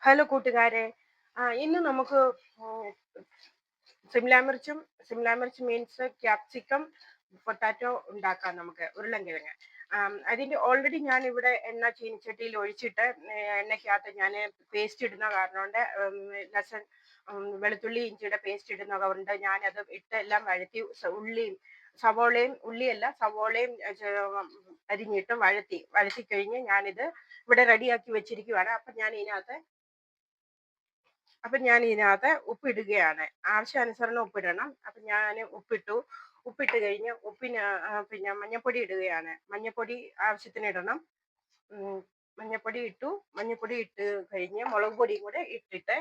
Hello കൂട്ടുകാരെ. ഇന്ന് നമുക്ക് ഉം, സിംല മിർച്ച് മീൻസ് ക്യാപ്സിക്കം പൊട്ടാറ്റോ ഉണ്ടാക്കാം. നമുക്ക് ഉരുളൻകിഴങ്ങ്. അതിന്റെ ഓൾറെഡി ഞാൻ ഇവിടെ എണ്ണ ചീനിച്ചട്ടിയിൽ ഒഴിച്ചിട്ട് എണ്ണയ്ക്കകത്ത് ഞാൻ പേസ്റ്റ് ഇടുന്ന കാരണം കൊണ്ട് ലസൺ വെളുത്തുള്ളി ഇഞ്ചിയുടെ പേസ്റ്റ് ഇടുന്നതുകൊണ്ട് ഞാനത് ഇട്ട് എല്ലാം വഴറ്റി ഉള്ളിയും സവോളയും ഉള്ളിയല്ല സവോളയും അരിഞ്ഞിട്ട് വഴത്തി കഴിഞ്ഞ് ഞാനിത് ഇവിടെ റെഡിയാക്കി വെച്ചിരിക്കുവാണ്. ഞാൻ ഇതിനകത്ത് ഉപ്പിടുകയാണ്. ആവശ്യാനുസരണം ഉപ്പിടണം. അപ്പൊ ഞാൻ ഉപ്പിട്ട് കഴിഞ്ഞ് പിന്നെ മഞ്ഞപ്പൊടി ഇടുകയാണ്. മഞ്ഞപ്പൊടി ആവശ്യത്തിന് ഇടണം. ഉം, മഞ്ഞപ്പൊടി ഇട്ട് കഴിഞ്ഞ് മുളക് പൊടിയും കൂടെ ഇട്ടിട്ട്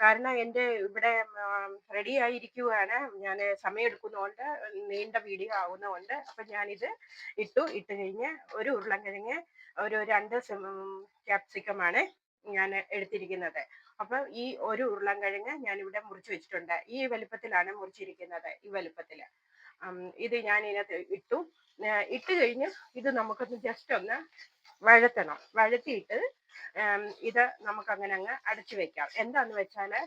കാരണം എൻ്റെ ഇവിടെ റെഡി ആയിരിക്കുവാണ്. ഞാൻ സമയം എടുക്കുന്നതുകൊണ്ട് നീണ്ട വീഡിയോ ആവുന്നതുകൊണ്ട് അപ്പൊ ഞാനിത് ഇട്ട് കഴിഞ്ഞ് ഒരു ഉരുളൻകിഴങ്ങ് ഒരു 2 ക്യാപ്സിക്കമാണ് ഞാൻ എടുത്തിരിക്കുന്നത്. അപ്പൊ ഈ ഒരു ഉരുളൻകിഴങ്ങ് ഞാൻ ഇവിടെ മുറിച്ച് വെച്ചിട്ടുണ്ട്. ഈ വലുപ്പത്തിലാണ് മുറിച്ചിരിക്കുന്നത്. ഈ വലുപ്പത്തില് ഇത് ഞാൻ ഇതിനകത്ത് ഇട്ട് കഴിഞ്ഞ് ഇത് നമുക്കൊന്ന് ജസ്റ്റ് ഒന്ന് വഴത്തിയിട്ട് ഇത് നമുക്ക് അങ്ങനെ അങ്ങ് അടച്ചു വെക്കാം. എന്താന്ന് വെച്ചാല്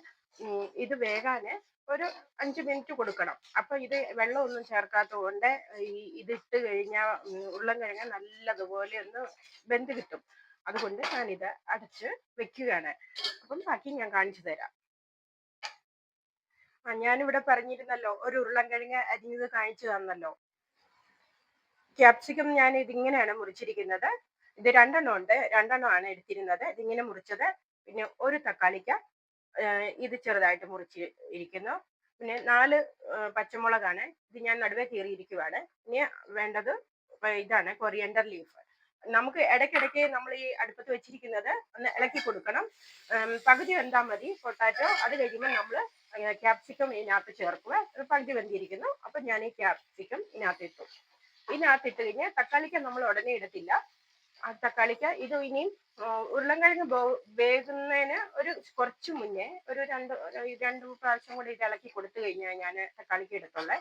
ഇത് വേകാന് ഒരു 5 മിനിറ്റ് കൊടുക്കണം. അപ്പൊ ഇത് വെള്ളമൊന്നും ചേർക്കാത്തത് കൊണ്ട് ഇതിട്ട് കഴിഞ്ഞാൽ ഉരുളൻകിഴങ്ങ് നല്ലതുപോലെ ഒന്ന് വെന്ത് കിട്ടും. അതുകൊണ്ട് ഞാനിത് അടച്ച് വെക്കുകയാണ്. അപ്പം ബാക്കി ഞാൻ കാണിച്ചു തരാം. ഞാനിവിടെ പറഞ്ഞിരുന്നല്ലോ, ഒരു ഉരുളൻകിഴങ്ങ് അരിഞ്ഞത് കാണിച്ചു തന്നല്ലോ. ക്യാപ്സിക്കം ഞാൻ ഇതിങ്ങനെയാണ് മുറിച്ചിരിക്കുന്നത്. ഇത് 2 ഉണ്ട്. 2 എടുത്തിരുന്നത്. ഇതിങ്ങനെ മുറിച്ചത്. പിന്നെ ഒരു തക്കാളിക്ക ഇത് ചെറുതായിട്ട് ഇരിക്കുന്നു. പിന്നെ 4 പച്ചമുളകാണ്. ഇത് ഞാൻ നടുവേ കീറിയിരിക്കുവാണ്. ഇനി വേണ്ടത് ഇതാണ് കൊറിയൻഡർ ലീഫ്. നമുക്ക് ഇടയ്ക്കിടയ്ക്ക് നമ്മൾ ഈ അടുപ്പത്ത് വെച്ചിരിക്കുന്നത് ഒന്ന് ഇളക്കി കൊടുക്കണം. പകുതി വെന്താൽ മതി പൊട്ടാറ്റോ. അത് കഴിയുമ്പോൾ നമ്മൾ ക്യാപ്സിക്കം ഇതിനകത്ത് ചേർക്കുക. പകുതി വെന്തിരിക്കുന്നു. അപ്പൊ ഞാൻ ഈ ക്യാപ്സിക്കം ഇതിനകത്തിട്ട് കഴിഞ്ഞാൽ തക്കാളിക്ക നമ്മൾ ഉടനെ ഇടത്തില്ല. തക്കാളിക്ക ഇത് ഇനിയും ഉരുളൻകിഴങ്ങ് വേകുന്നതിന് ഒരു കുറച്ച് മുന്നേ ഒരു രണ്ട് പ്രാവശ്യം കൂടി ഇത് ഇളക്കി കൊടുത്തു കഴിഞ്ഞാൽ ഞാൻ തക്കാളിക്ക ഇടത്തുള്ളേ.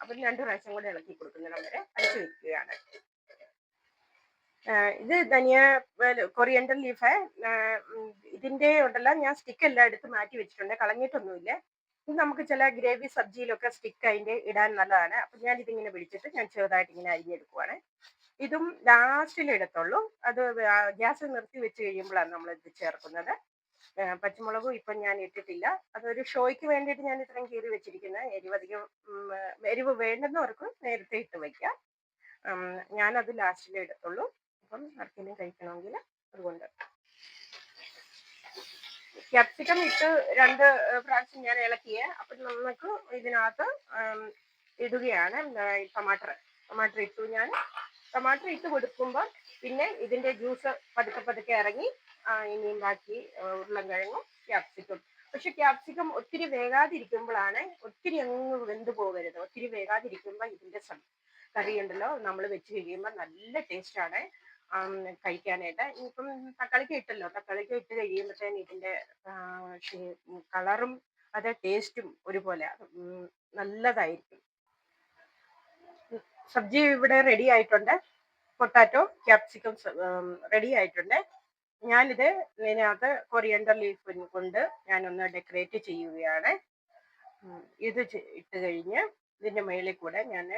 അപ്പൊ 2 പ്രാവശ്യം കൂടി ഇളക്കി കൊടുക്കുന്നിടം വരെ അടച്ചു വെക്കുകയാണ്. ഇത് ധനിയ കൊറിയൻഡർ ലീഫ്. ഇതിന്റെ ഉണ്ടല്ലോ, ഞാൻ സ്റ്റിക്ക് എല്ലാം എടുത്ത് മാറ്റി വെച്ചിട്ടുണ്ട്, കളഞ്ഞിട്ടൊന്നുമില്ല. ഇത് നമുക്ക് ചില ഗ്രേവി സബ്ജിയിലൊക്കെ സ്റ്റിക്ക് അതിന്റെ ഇടാൻ നല്ലതാണ്. അപ്പൊ ഞാൻ ഇതിങ്ങനെ പിടിച്ചിട്ട് ഞാൻ ചെറുതായിട്ട് ഇങ്ങനെ അരിഞ്ഞെടുക്കുവാണ്. ഇതും ലാസ്റ്റിൽ ഇടത്തുള്ളൂ. അത് ഗ്യാസ് നിർത്തി വെച്ച് കഴിയുമ്പോഴാണ് നമ്മൾ ഇത് ചേർക്കുന്നത്. പച്ചമുളകും ഇപ്പം ഞാൻ ഇട്ടിട്ടില്ല. അതൊരു ഷോയ്ക്ക് വേണ്ടിയിട്ട് ഞാൻ ഇത്രയും കീറി വെച്ചിരിക്കുന്നത്. എരിവ് വേണ്ടുന്നവർക്ക് നേരത്തെ ഇട്ട് വയ്ക്കാം. ഞാനത് ലാസ്റ്റിലേ ഇടത്തുള്ളൂ. അപ്പം ആർക്കെങ്കിലും കഴിക്കണമെങ്കിൽ അതുകൊണ്ട് ക്യാപ്സിക്കം ഇട്ട് 2 പ്രാവശ്യം ഞാൻ ഇളക്കിയ. അപ്പൊ നമുക്ക് ഇതിനകത്ത് ഇടുകയാണ് ടമാറ്റർ ഇട്ടു. ഞാൻ ടമാറ്റർ ഇട്ട് കൊടുക്കുമ്പോൾ പിന്നെ ഇതിന്റെ ജ്യൂസ് പതുക്കെ ഇറങ്ങി ഇനിയും ബാക്കി ഉരുളൻകിഴങ്ങും ക്യാപ്സിക്കം. പക്ഷെ ക്യാപ്സിക്കം ഒത്തിരി വേകാതിരിക്കുമ്പോഴാണ്, ഒത്തിരി അങ്ങ് വെന്ത് പോകരുത്. ഒത്തിരി വേകാതിരിക്കുമ്പോൾ ഇതിന്റെ കറി ഉണ്ടല്ലോ, നമ്മൾ വെച്ച് കഴിയുമ്പോൾ നല്ല ടേസ്റ്റ് ആണ് കഴിക്കാനായിട്ട്. ഇപ്പം തക്കാളിക്ക ഇട്ട് കഴിയുമ്പോഴത്തേന് ഇതിന്റെ കളറും അത് ടേസ്റ്റും ഒരുപോലെ നല്ലതായിരിക്കും. സബ്ജി ഇവിടെ റെഡി ആയിട്ടുണ്ട്. പൊട്ടാറ്റോ ക്യാപ്സിക്കം റെഡി ആയിട്ടുണ്ട്. ഞാനിത് ഇതിനകത്ത് കൊറിയൻഡർ ലീഫ് കൊണ്ട് ഞാനൊന്ന് ഡെക്കറേറ്റ് ചെയ്യുകയാണ്. ഇത് ഇട്ട് കഴിഞ്ഞ് ഇതിന്റെ മേളിൽ കൂടെ ഞാൻ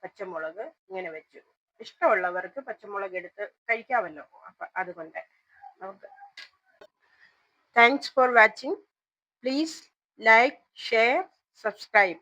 പച്ചമുളക് ഇങ്ങനെ വെച്ചു. ഇഷ്ടമുള്ളവർക്ക് പച്ചമുളക് എടുത്ത് കഴിക്കാമല്ലോ. അപ്പൊ അതുകൊണ്ട് നമുക്ക് thanks for watching. Please like, share, subscribe.